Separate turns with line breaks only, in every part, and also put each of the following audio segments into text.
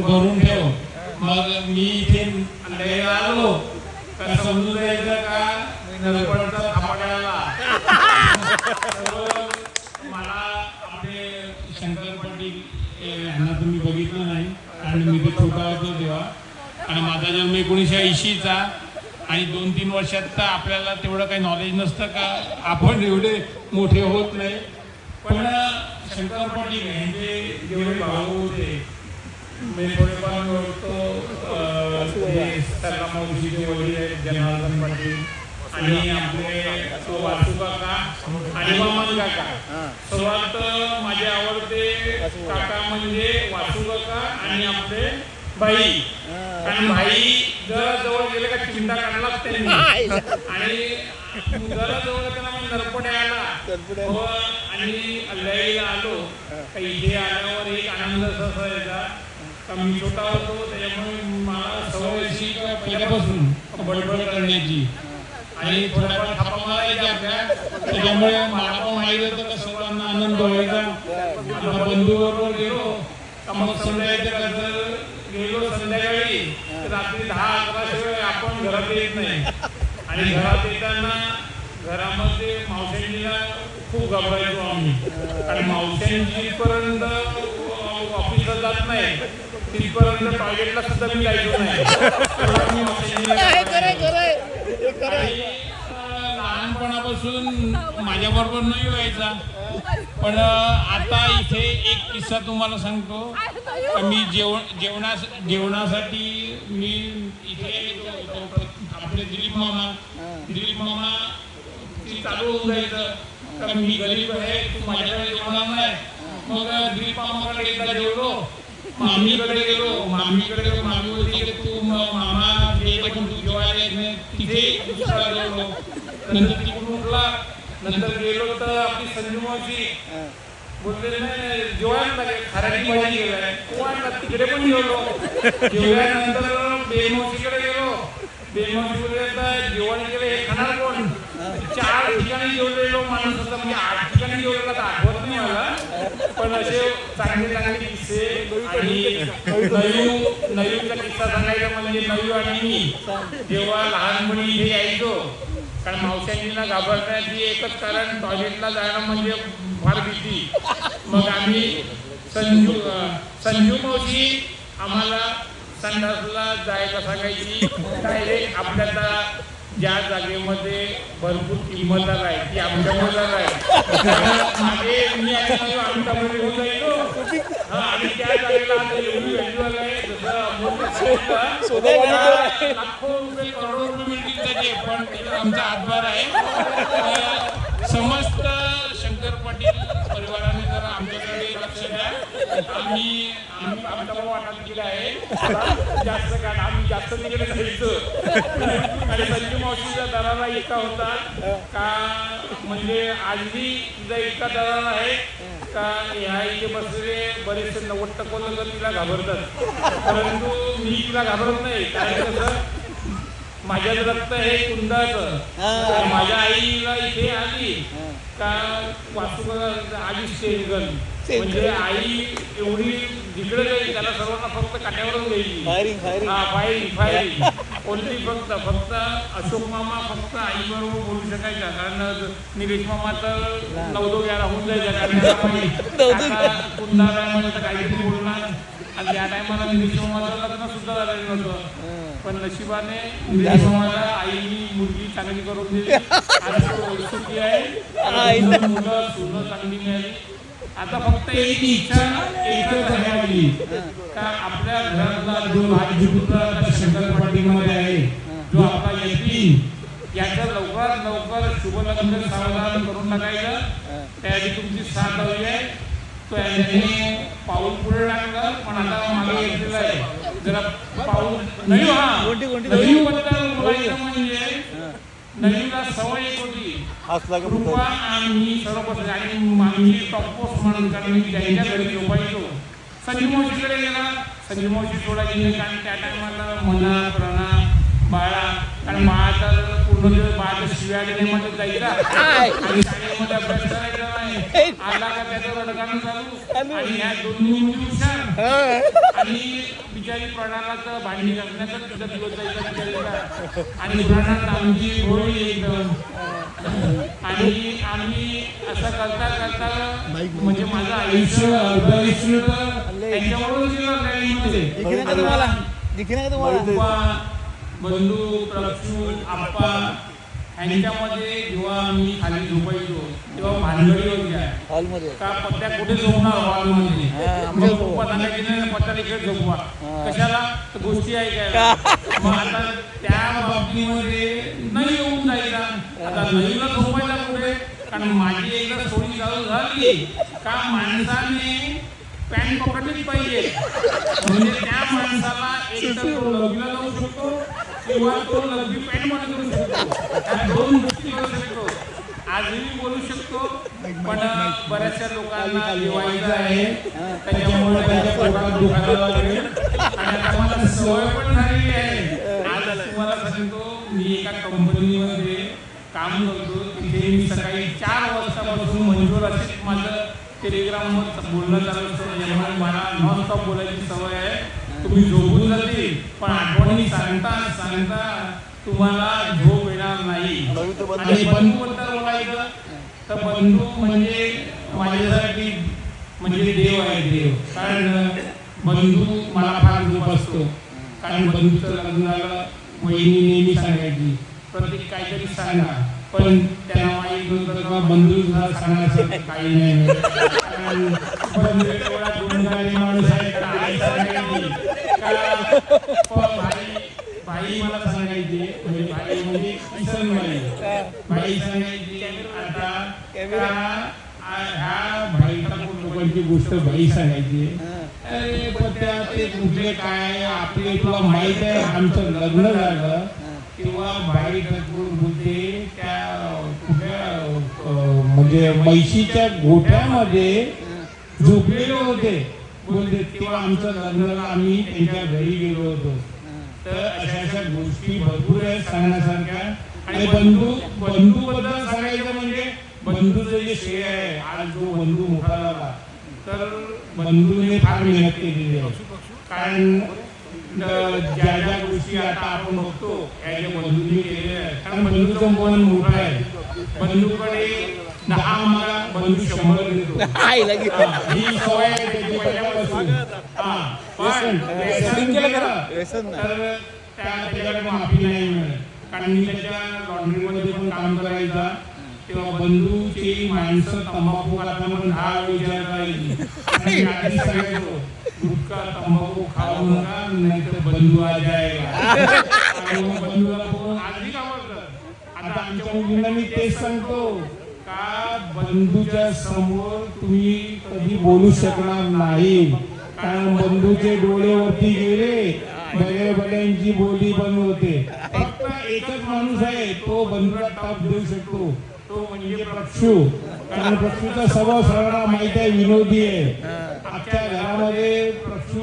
भरून ठेव. मग मी इथे अंड्याला आलो तर समजून जायचं का नरपडचा थापाड्याला. मला आपले शंकर पाटील यांना तुम्ही बघितलं नाही कारण मी ते छोटा होतो तेव्हा आणि माझा जन्म 1980चा आणि 2-3 वर्षात तर आपल्याला तेवढं काही नॉलेज नसतं का आपण एवढे मोठे होत नाही. पण शंकर पाटील यांचे जेवढे भाऊ होते मी थोडेफार ओळखतो. मावशीचे वडील आहेत जनार्दन पाटील आणि आपले वासू काका आणि मामान काका. सर्वात माझे आवडते काका म्हणजे वासू काका आणि आपले भाई. कारण भाई जरा जवळ गेले का चिमटा काढलाच त्यांनी आणि जरा जवळ त्यांना नरपडे आला आणि अल्लाईला आलो. इथे आल्यावर एक आनंद असा यायचा का मी छोटा होतो त्याच्यामुळे मला सवय अशी पहिल्यापासून बडबड करण्याची आणि थोड्याफार थापा मारायच्या त्याच्यामुळे मला पण माहिती होतं का सर्वांना आनंद व्हायचा. आता बंधू बरोबर गेलो का मग संध्याकाळी गेलो संध्याकाळी रात्री 10-11 शिवाय आपण घरात येत नाही आणि घरात येताना घरामध्ये मावशांजीला खूप घाबरायचो आम्ही आणि मावशांजीपर्यंत ऑफिसला जात नाही तिथपर्यंत टॉयलेटला सुद्धा मी जायचो नाही. लहानपणापासून माझ्याबरोबर नाही व्हायचा. पण आता इथे एक किस्सा तुम्हाला सांगतो. मी जेवणासाठी मी इथे आपले दिलीप मामा ती चालू होऊन जायचं तर मी गरीब आहे तू माझ्याकडे जेवणार नाही. मग दिलीप मामाकडे एकदा जेवलो मामीकडे गेलो मामी होती की तू मामा गेले पण तू जेवायला येत नाही तिथे जेवलो. नंतर तिकडून उठला नंतर गेलो तर आपली संजू मावशी बोलले नाही जेवायला लागेल खाराची भाजी गेलाय तिकडे पण जेवलो. जेवल्यानंतर बेमावशीकडे गेलो बेमावशी बोलले आता जेवण गेलं हे खाणार कोण. 4 ठिकाणी जेवलेलो माणूस होता म्हणजे 8 ठिकाणी जेवलेला तर आठवत नाही मला. पण असे चांगले किस्से आणि नयूचा किस्सा सांगायचा म्हणजे नयू आणि मी जेव्हा लहानपणी इथे यायचो कारण मावशांजींना घाबरण्याची एकच कारण टॉयलेटला जाणं म्हणजे फार भीती. मग आम्ही संजू मावशी आम्हाला संडासला जायला सांगायची डायरेक्ट आपल्याला ज्या जागेमध्ये भरपूर किंमत आहे ती आमच्यामध्ये आहे मागे मी आमच्यामध्ये होऊन जायचो आणि त्या जागेला आता एवढी व्हॅल्यू आहे जसं लाखो रुपये करोडो रुपये मिळतील त्याचे पण आमचा हातभार आहे. समस्त शंकर पाटील परिवाराने जरा आमच्याकडे लक्ष द्या. आम्ही आमचा वाटत गेला आहे जास्त कारण आम्ही जास्त तिकडे जायचं आणि संजू मावशीचा दरारा इतका होता का म्हणजे आजही तिचा इतका दरारा आहे का ह्या इथे बसलेले बरेचसे 90% लोक तिला घाबरतात. परंतु मी तिला घाबरत नाही कारण कसं माझ्या रक्त हे कुंदाचं. माझ्या आईला इथे आली का वास्तू आली स्टेजगन म्हणजे आई एवढी जिकडे जाईल त्याला सर्वांना फक्त काट्यावरच गेली फायरिंग कोणती फक्त अशोक मामा फक्त आईबरोबर बोलू शकायचा कारण निलेश मामा तर 9-11 होऊन जायचा कारण कुंदारामध्ये तर काहीतरी बोलणार आणि त्या टायमाला निलेश मामाचं लग्न सुद्धा झालेलं नव्हतं. पण नशिबाने निलेश मामाला आईनी मुलगी चांगली करून दिली आणि सुखी आहे मुलं सुद्धा चांगली मिळाली. आता फक्त एक इच्छा एकच आहे का आपल्या घरातला जो भाजीपुत्र शंकर पाटीलमध्ये आहे जो आपला यतीम याचं लवकर शुभ लग्न सावधान करून टाकायचं. त्याआधी तुमची साथ हवी आहे. तो याने पाऊल पुढे टाकलं पण आता मागे घेतलेलं आहे जरा पाऊल नयू बद्दल बोलायचं म्हणजे नयूला सवय एक होती कृपा आणि सर्व आणि मागणी टॉपपोस्ट म्हणून कारण मी त्यांच्या घरी झोपायचो. संजू मावशीकडे गेला संजू मावशी सोडायची कारण त्या टायमाला मना प्रणा बाळा कारण माझा पूर्ण दिवस माझ्या शिव्या देण्यामध्ये जायचा आणि शाळेमध्ये अभ्यास करायचा नाही. आला का त्याचं रडगाणं चालू आणि ह्या दोन्ही मुली हुशार आणि बिचारी प्रणाला भांडी घालण्याचा तुझा दिवस जायचा बिचारीला आणि प्रणात आमची होळी एकदम. आणि आम्ही असं करता करता म्हणजे माझं आयुष्य अर्धायुष्य त्यांच्यावरून बंधू प्रक्षू आप्पा ह्यांच्यामध्ये जेव्हा आम्ही खाली झोपायचो तेव्हा भानगडी होत्या हॉलमध्ये का पत्त्या कुठे झोपणार हॉलमध्ये झोपा सांगायची नाही पत्ता इकडे झोपवा कशाला तर गोष्टी ऐकायला. मग आता त्या बाबतीमध्ये नाही येऊन जायला आता नवीला झोपायला कुठे कारण माझी एकदा सोयी चालू झाली का माणसाने पॅन्ट पकडलीच पाहिजे म्हणजे त्या माणसाला एक तर तो लग्न लावू शकतो किंवा तो लग्नी पॅन्ट मध्ये करू शकतो. त्या दोन गोष्टी करू शकतो. आजही बोलू शकतो पण बऱ्याचशा लोकांना लिवायचं आहे त्याच्यामुळे त्यांच्या पोटात दुखायला लागेल आणि आता मला सवय पण झालेली आहे. आज तुम्हाला सांगतो मी एका कंपनीमध्ये काम करतो तिथे मी सकाळी 4 वाजतापासून मंजूर असेल माझं टेलिग्रामवर बोलणं चालू असतं त्याच्यामुळे मला नॉनस्टॉप बोलायची सवय आहे. तुम्ही झोपून जातील पण आठवणी सांगता सांगता तुम्हाला झोप येणार नाही. आणि बंधूबद्दल बोलायचं तर बंधू म्हणजे माझ्यासाठी म्हणजे देव आहे देव. कारण बंधू मला फार झोप असतो कारण बंधूचं लग्न झालं वहिनी नेहमी सांगायची प्रत्येक काहीतरी सांगा पण त्यांना माहीत होतं का बंधू सांगण्याचं काही नाही कारण बंधू एवढा गुणकारी माणूस आहे भाई मला सांगायची म्हणजे भाई म्हणजे किसन भाई सांगायची आता ह्या भाई ठाकूर लोकांची गोष्ट भाई सांगायची अरे पण त्या ते कुठले काय आपले तुला माहित आहे आमचं लग्न झालं तेव्हा भाई ठाकूर बोलते त्या कुठल्या म्हणजे म्हैशीच्या गोठ्यामध्ये झोपलेले होते बोलते तेव्हा आमचं लग्न आम्ही त्यांच्या घरी गेलो होतो. तर अशा अशा गोष्टी भरपूर आहेत सांगण्यासारख्या. आणि बंधूबद्दल सांगायचं म्हणजे बंधूचं जे श्रेय आहे आज जो बंधू मोठा झाला तर बंधूने फार मेहनत केलेली आहे. कारण ज्या ज्या गोष्टी आता आपण बघतो याच्या बंधूंनी केलेल्या आहेत कारण बंधूचं मन मोठं आहे. बंधूकडे 10 मागा बंधू 100 देतो ही सवय आहे त्याची पहिल्यापासून. तर त्याच्याकडे माफी नाही मिळत कारण मी त्याच्या लॉन्ड्रीमध्ये पण काम करायचा तेव्हा बंधूची माणसं तंबाखू खाताना पण 10 विचार करायची आधी सांगायचो गुटखा तंबाखू खाऊ नका नाही तर बंधू आ जाएगा आणि मग बंधूला बघून आधी आवडतं. आता आमच्या मुलींना मी तेच सांगतो का बंधूच्या समोर तुम्ही कधी बोलू शकणार नाही कारण बंधूचे डोळे वरती गेले बड्यांची बोली बंद होते. फक्त एकच माणूस आहे तो बंधूला ताप देऊ शकतो तो म्हणजे प्रक्षू. कारण प्रक्षूचा स्वभाव सगळ्यांना माहित आहे विनोदी आहे. आजच्या घरामध्ये प्रक्षू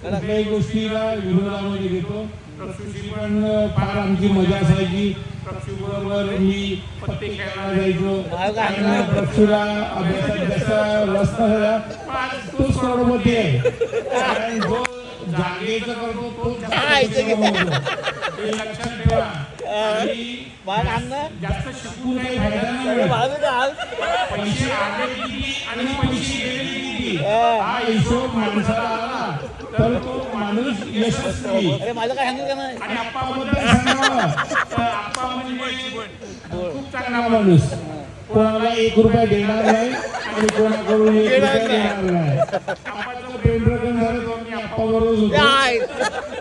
कुठल्याही गोष्टीला विनोदामध्ये घेतो. प्रक्षूची पण फार आमची मजा असायची. प्रक्षू बरोबर मी पत्ते खेळायला जायचो. प्रक्षूला अभ्यासात जास्त रस नसायचा तोच करोडपती आहे कारण जो जागेचं करतो तो लक्षात ठेवा. जास्त शिकून काही फायदा नाही. पैसे आले किती आणि पैसे गेले किती हा हिशोब माणसाला आला तर तो माणूस यशस्वी. आणि आप्पाबद्दल सांगावं तर आप्पा म्हणजे खूप चांगला माणूस. कोणाला 1 रुपया देणार नाही आणि कोणाकडून 1 रुपया देणार नाही. आप्पाचं प्रेम प्रकरण झालं तो मी आप्पाबरोबर होतो.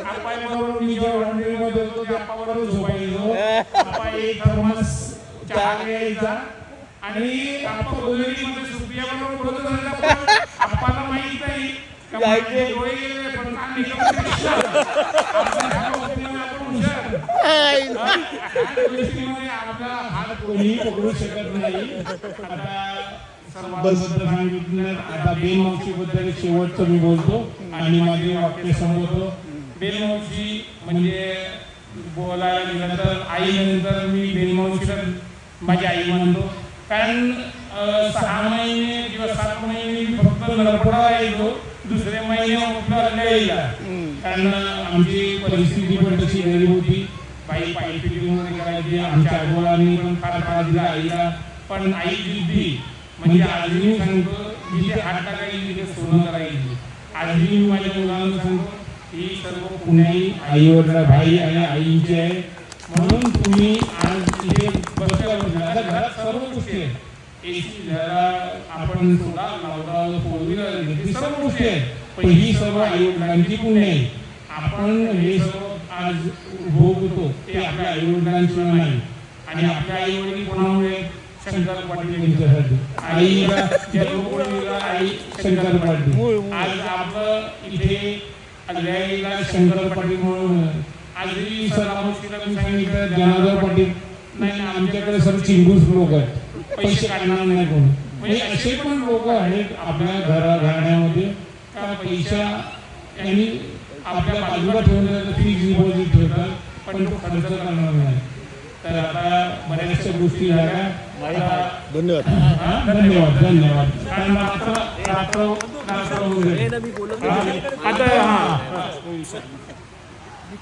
आप्पाबरोबर मी जेव्हा लॉन्ड्रीमध्ये होतो ते आप्पाबरोबर झोपायचो. आप्पा एक थर्मस चहा घ्यायचा आणि आप्पा गोलेरीमध्ये सुप्रिया बरोबर बोलत होता. आप्पाला माहित नाही का माझे डोळे गेले पण कान निघाले. आपला हात कोणी पकडू शकत नाही. आता सर्वांबद्दल सांगितलं आता बेनमावशीबद्दल शेवटचं मी बोलतो आणि माझे वाक्य संपवतो. बेनमावशी म्हणजे बोलायला गेलं तर आईनंतर मी बेनमावशीला माझी आई म्हणतो. कारण 6 महिने किंवा 7 महिने मी फक्त नरपडा यायचो, दुसरे महिने आपल्याला यायला. कारण आमची परिस्थिती पण तशी गरीब होती. बाई पायपीटीमध्ये करायची. आमच्या आजोबांनी पण फार त्रास दिला आईला. पण आई जिद्दी, म्हणजे आजही मी सांगतो जिथे हात टाकायची तिथे सोनं करायची. आजही मी माझ्या मुलांना सांगतो ही सर्व पुण्याई आईवडला भाई आणि आईंची आहे. म्हणून तुम्ही आज इथे बसल्यावर घरात सर्व गोष्टी आहेत. एसी झाला, आपण सोडा लावला, फोर व्हीलर घेतली, सर्व गोष्टी आहेत. पण ही सर्व आईवडिलांची पुण्य आहे. आपण हे सर्व आज भोगतो ते आपल्या आईवडिलांशिवाय नाही. आणि आपल्या आईवडील कोणामुळे? शंकर पाटील यांच्यासाठी. आईला जन्मभूमीला आई शंकर पाटील. आज आपलं इथे आईला शंकर पाटील म्हणून आजही सरावशीला मी सांगितलं जनार्दन पाटील नाही ना, आमच्याकडे सर्व चिंगूस लोक आहेत, पैसे काढणार नाही कोण. म्हणजे असे पण लोक आहेत आपल्या घराण्यामध्ये का पैसा यांनी आपल्या बाजूला ठेवलं, फिक्स डिपॉझिट ठेवतात, पण तो खर्च करणार नाही. तर आता बऱ्याचशा गोष्टी झाल्या.
धन्यवाद.
धन्यवाद. कारण रात्र आता